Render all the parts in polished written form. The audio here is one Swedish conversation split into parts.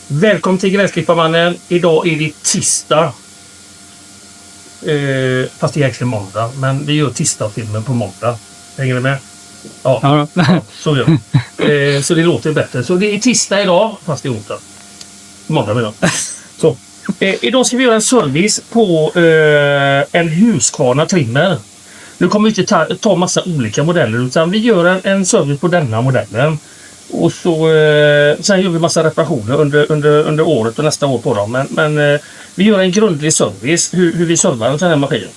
Välkommen till Gräsklipparmannen. Idag är det tisdag. Fast det är egentligen måndag. Men vi gör tisdag-filmen på måndag. Hänger ni med? Ja, så gör vi. Så det låter bättre. Så det är tisdag idag, fast det är onsdag. Måndag menar jag. Så. Idag ska vi göra en service på en Husqvarna trimmer. Nu kommer vi inte ta massa olika modeller, utan vi gör en service på denna modellen. Och så sen gör vi massa reparationer under året och nästa år på dem. Men vi gör en grundlig service hur vi servar den här maskinen.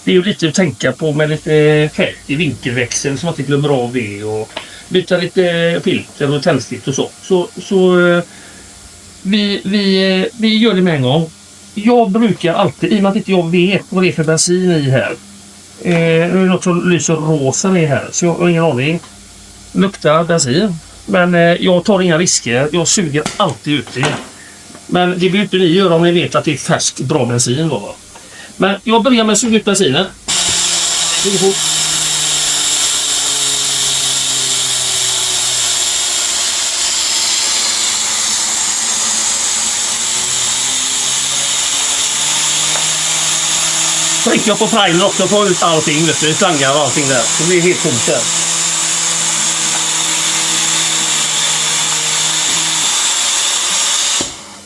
Det är ju lite att tänka på med lite fett i vinkelväxel så man inte glömmer av det, och byta lite filter och tändstift och så vi gör det med en gång. Jag brukar alltid, i och med att inte jag vet vad det är för bensin i här. Nu är det något som lyser rosa i här, så jag har ingen aning. Luktar bensin. Men jag tar inga risker. Jag suger alltid ut det. Men det behöver inte ni göra om ni vet att det är färsk, bra bensin. Då. Men jag börjar med att suga ut bensinen. Det är fort. Trycker jag på primen också och får ut allting. Vet du, slangar och allting där. Så blir det helt tomt där.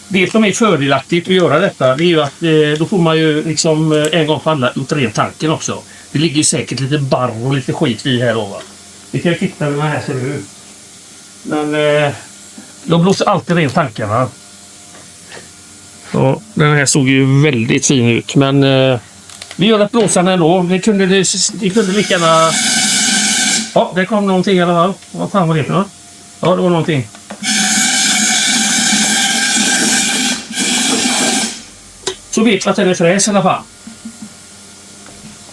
Det som är fördelaktigt att göra detta, det är ju att då får man ju liksom en gång för alla ut rent tanken också. Det ligger ju säkert lite barr och lite skit i här då, va. Vi kan ju titta hur den här ser ut. Men de blåser alltid rent tankarna. Så den här såg ju väldigt fin ut, men vi gör ett blåsande ändå. Det kunde lika gärna... Ja, det kom någonting i alla fall. Vad fan var det för något? Ja, det var någonting. Så vet vi att den är fräs i alla fall.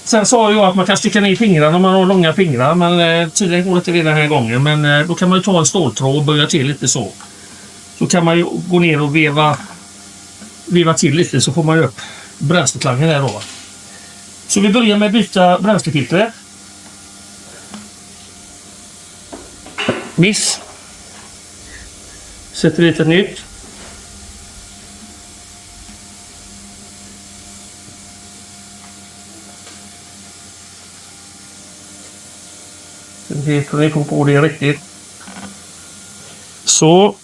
Sen sa jag att man kan sticka ner fingrarna om man har långa fingrar. Men tydligen går det inte det den här gången. Men då kan man ju ta en ståltråd och börja till lite så. Så kan man ju gå ner och veva till lite, så får man ju upp bränsleklangen där då. Så vi börjar med att byta bränslefiltret. Miss. Sätter dit ett nytt. Det får ni få på det riktigt. Så.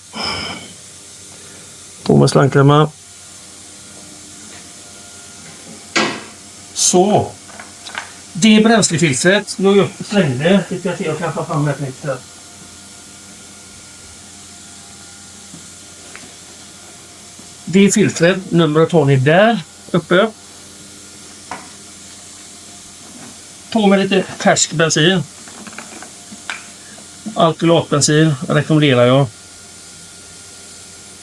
På med slangklämma. Så. Det bränslefiltret. Nu slängde. Jag kan ta fram ett nytt här. Det filtret. Numret har ni där uppe. På med lite färsk bensin. Alkylatbensin rekommenderar jag.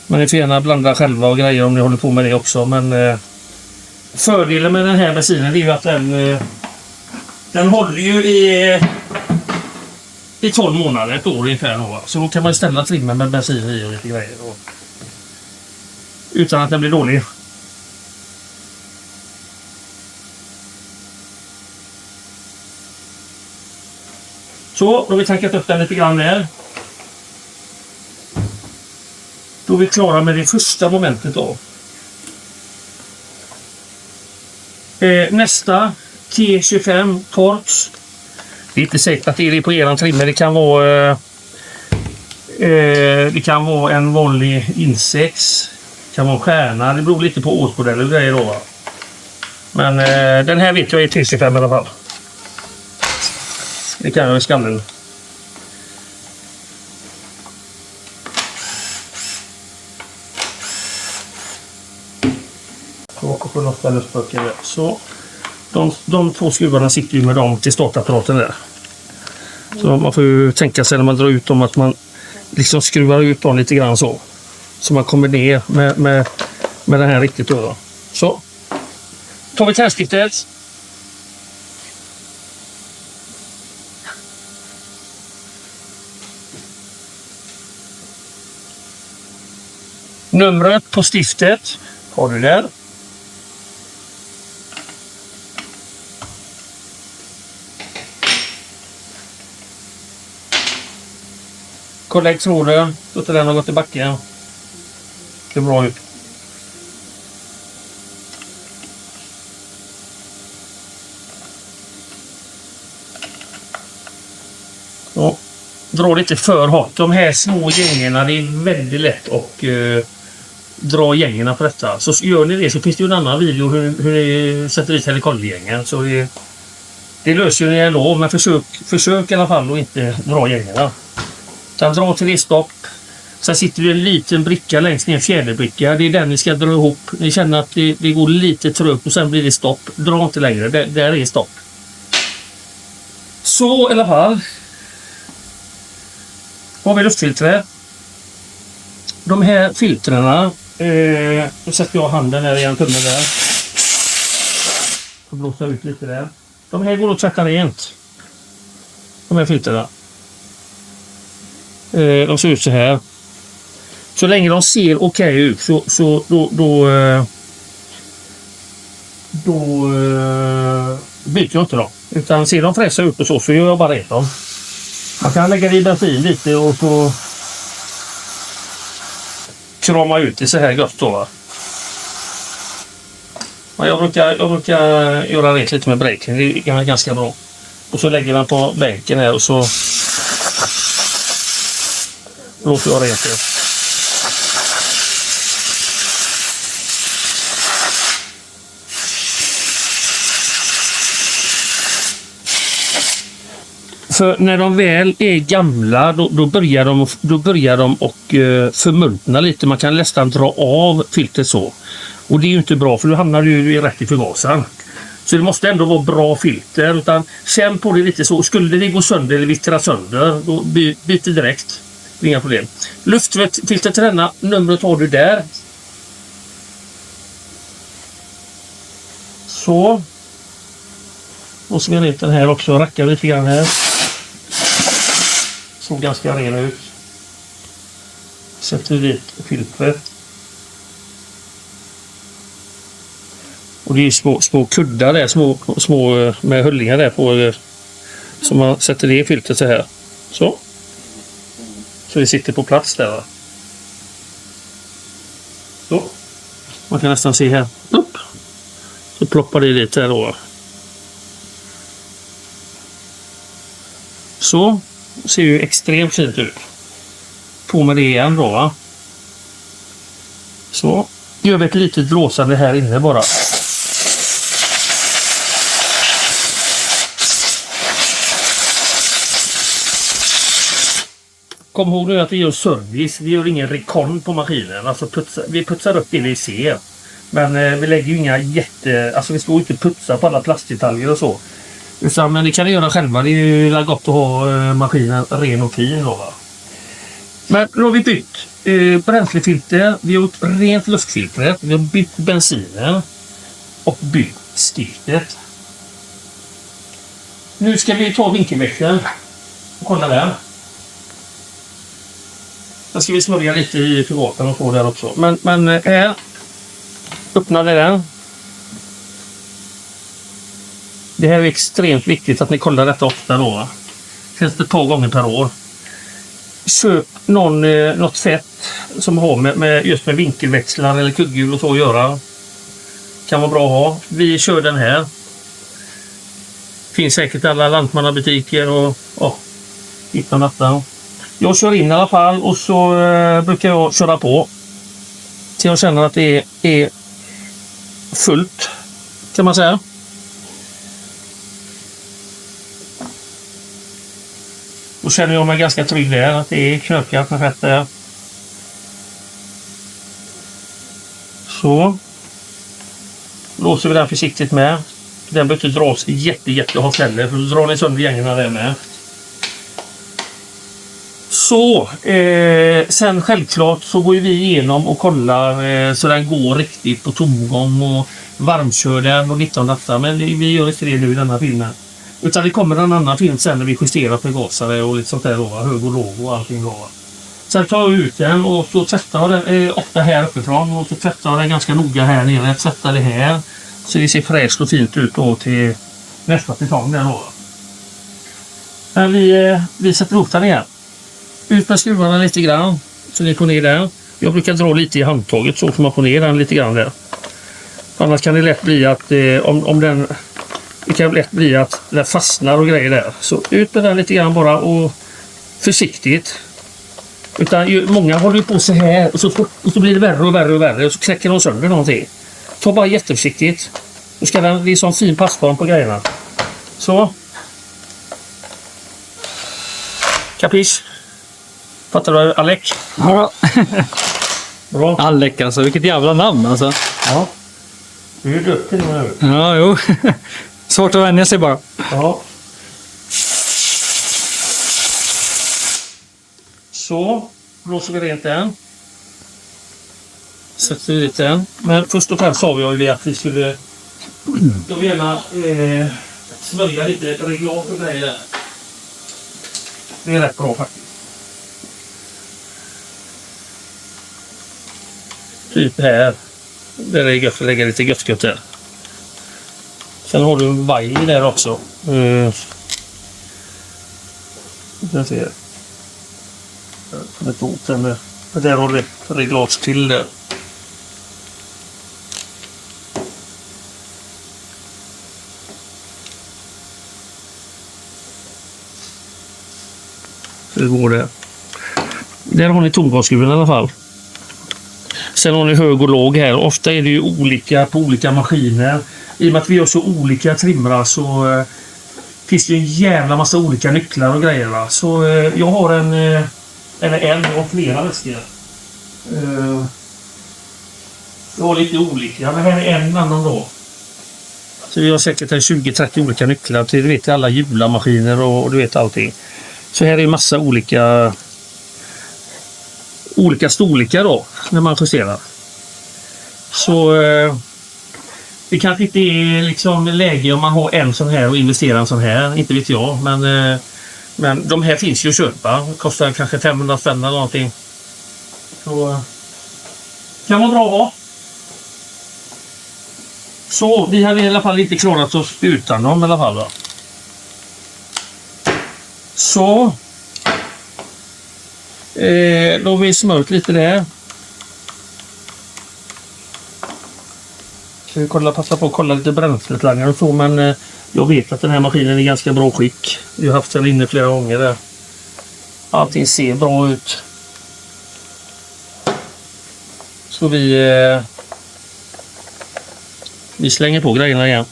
Men ni får gärna blanda själva och grejer om ni håller på med det också. Men fördelen med den här bensinen är ju att den håller ju i 12 månader, ett år ungefär. Då. Så då kan man ställa trimmen med bensin i och lite grejer. Då. Utan att den blir dålig. Så, då har vi tankat upp den lite grann där. Då är vi klara med det första momentet då. Nästa, T25 Torx. Det är inte säkert att det är på eran trimmer. Det kan vara en vanlig insex. Det kan vara en stjärna. Det beror lite på årsmodell och grejer då, va? Men den här vet jag är T25 i alla fall. Det kan jag i skallen. Och på något ställe spöker. Så de två skruvarna sitter ju med dem till startapparaten där. Så man får ju tänka sig när man drar ut dem att man liksom skruvar ut dem lite grann så. Så man kommer ner med den här riktigt då. Så. Tar vi tändstiftet. Numret på stiftet har du där. Lägg tråden, låter den ha gått i backen. mycket bra ut. Ja, dra lite för hårt. De här små gängerna, det är väldigt lätt att dra gängerna på detta. Så gör ni det så finns det ju en annan video hur ni sätter i helikoptergängen. Så det löser ni ändå, men försök i alla fall att inte dra gängerna. Sen dra till det stopp. Sen sitter det en liten bricka längst ner, en fjäderbricka. Det är den ni ska dra ihop. Ni känner att det går lite trögt och sen blir det stopp. Dra inte längre, där är stopp. Så i alla fall. Har vi luftfiltret. De här filtrerna. Nu sätter jag handen här i en tunnel där. Och blåsa ut lite där. De här går att tvätta rent. De här filtrerna. De ser ut så här. Så länge de ser okej ut så då byter jag inte dem. Utan ser de fräscha ut och så gör jag bara rätt dem. Man kan lägga i bensin lite och så krama ut det så här gott då, va? Men jag brukar göra rätt lite med breaking. Det är ganska bra. Och så lägger man på bänken här och så låter jag rent det. För när de väl är gamla då börjar de och förmultna lite. Man kan nästan dra av filtret så. Och det är ju inte bra för då hamnar du ju rätt i förgasaren. Så det måste ändå vara bra filter. Utan sen på det lite så. Skulle det gå sönder eller vittra sönder då byter direkt. Inga problem. Luftfilter till denna. Numret har du där. Så. Och så vill jag den här också. Racka lite grann här. Såg ganska ren ut. Sätter dit filtret. Och det är små kuddar där, små med höllingar där på. Så man sätter det i filtret så här. Så det sitter på plats där, va? Så. Man kan nästan se här. Upp. Så ploppar det lite här då. Så. Ser ju extremt fint ut. På med det igen då, va? Så. Gör vi ett litet blåsande här inne bara. Kom ihåg nu att vi gör service. Vi gör ingen rekon på maskinen. Alltså vi putsar upp det vi ser. Men vi lägger ju inga alltså vi står inte putsa på alla plastdetaljer och så. Men det kan ni göra själva. Det är ju gott att ha maskinen ren och fin då, va? Men då har vi bytt bränslefilter. Vi har gjort rent luftfiltret. Vi har bytt bensinen. Och bytt stiftet. Nu ska vi ta vinkelväxeln. Och kolla där. Sen ska vi smörja lite i förgasaren och få där också. Men här. Öppnade den. Det här är extremt viktigt att ni kollar detta ofta då. Helst ett par gånger per år. Köp något fett som har med just med vinkelväxlar eller kugghjul och så att göra. Kan vara bra att ha. Vi kör den här. Finns säkert alla lantmannabutiker och hitta detta. Jag kör in i alla fall och så brukar jag köra på. Till jag känner att det är fullt, kan man säga. Då känner jag mig ganska trygg där, att det är knökat med fett där. Så. Låser vi den försiktigt med. Den behöver inte dras jättehårt heller, för då drar ni sönder gängerna där med. Så, sen självklart så går vi igenom och kollar så den går riktigt på tomgång och varmkör den och lite om detta. Men vi gör inte det nu i denna filmen. Utan det kommer en annan film sen när vi justerar förgasare och lite sånt där då, hög och låg och allting då. Sen tar jag ut den och så tvättar jag den ofta här uppifrån och så tvättar jag den ganska noga här nere. Jag tvättar det här så det ser fräscht och fint ut då till nästa säsong där då. Men vi sätter ihop den igen. Ut med skruvarna lite grann så ni får ner den. Jag brukar dra lite i handtaget så får man få ner den lite grann där. Annars kan det lätt bli att det kan lätt bli att den fastnar och grejer där. Så ut med den lite grann bara och försiktigt. Utan många håller ju på så här och så blir det värre och värre och värre och så knäcker de sönder någonting. Ta bara jätteförsiktigt. Nu ska den bli som fin passform på grejerna. Så. Kapisch? Fattar du, Alec? Ja. Bra. Alec alltså, vilket jävla namn alltså. Ja. Du är duktig nu. Ja, jo. Svårt att vänja sig bara. Ja. Så. Blåser vi rent den. Sätter ut den. Men först och främst sa vi att vi skulle då gärna smörja lite reglage och grejer där. Det är rätt bra faktiskt. Typ här. Där är det gött att lägga lite gött där. Sen har du en vaj där också. Jag ser. Jag kommer inte åt den med. Där har du reglage till där. Hur går det? Där har ni tomgasskruven i alla fall. Sen har ni hög och låg här. Ofta är det ju olika på olika maskiner. I och med att vi har så olika trimrar så finns det ju en jävla massa olika nycklar och grejer. Va? Så jag har en och flera väskor. Jag har lite olika. Men här är en annan då. Så vi har säkert 20-30 olika nycklar till, du vet, alla hjularmaskiner och du vet allting. Så här är massa olika storlekar då när man justerar. Så det kanske inte är liksom läge om man har en sån här och investerar en sån här, inte vet jag, men de här finns ju att köpa. Kostar kanske 500 spänn eller någonting. Så kan vara bra att ha. Så vi hade i alla fall inte klarat oss utan dem i alla fall. Då. Så då har vi smört lite där. Ska vi passa på att kolla lite bränsleslangare och så, men jag vet att den här maskinen är ganska bra skick. Vi har haft den inne flera gånger där. Allting ser bra ut. Så vi slänger på grejerna igen.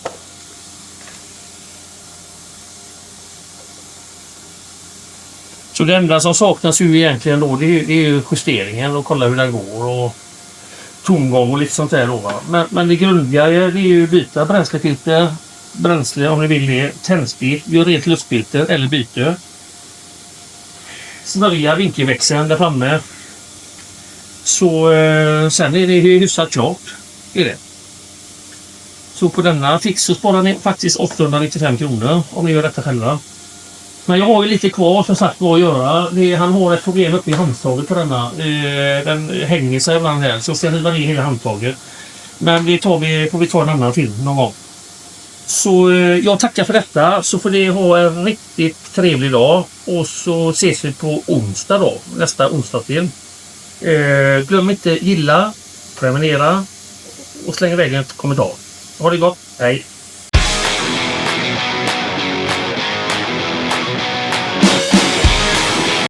Så det enda som saknas ju egentligen då, det är ju justeringen och kolla hur den går och tomgång och lite sånt där då. Men det grundliga det är ju byta bränslefilter, bränsle om ni vill det, tändsprit, gör rent luftfilter eller byte. Smörja vinkelväxeln där framme. Så sen är det hyfsat klart. Är det. Så på denna fix så sparar ni faktiskt 895 kronor om ni gör detta själva. Men jag har ju lite kvar som sagt vad att göra. Han har ett problem uppe i handtaget på denna. Den hänger sig ibland här så jag ska riva ner hela handtaget. Men det får vi ta en annan film någon gång. Så jag tackar för detta. Så får ni ha en riktigt trevlig dag. Och så ses vi på onsdag då. Nästa onsdagsfilm. Glöm inte gilla, prenumerera och släng iväg en kommentar. Ha det gott. Hej!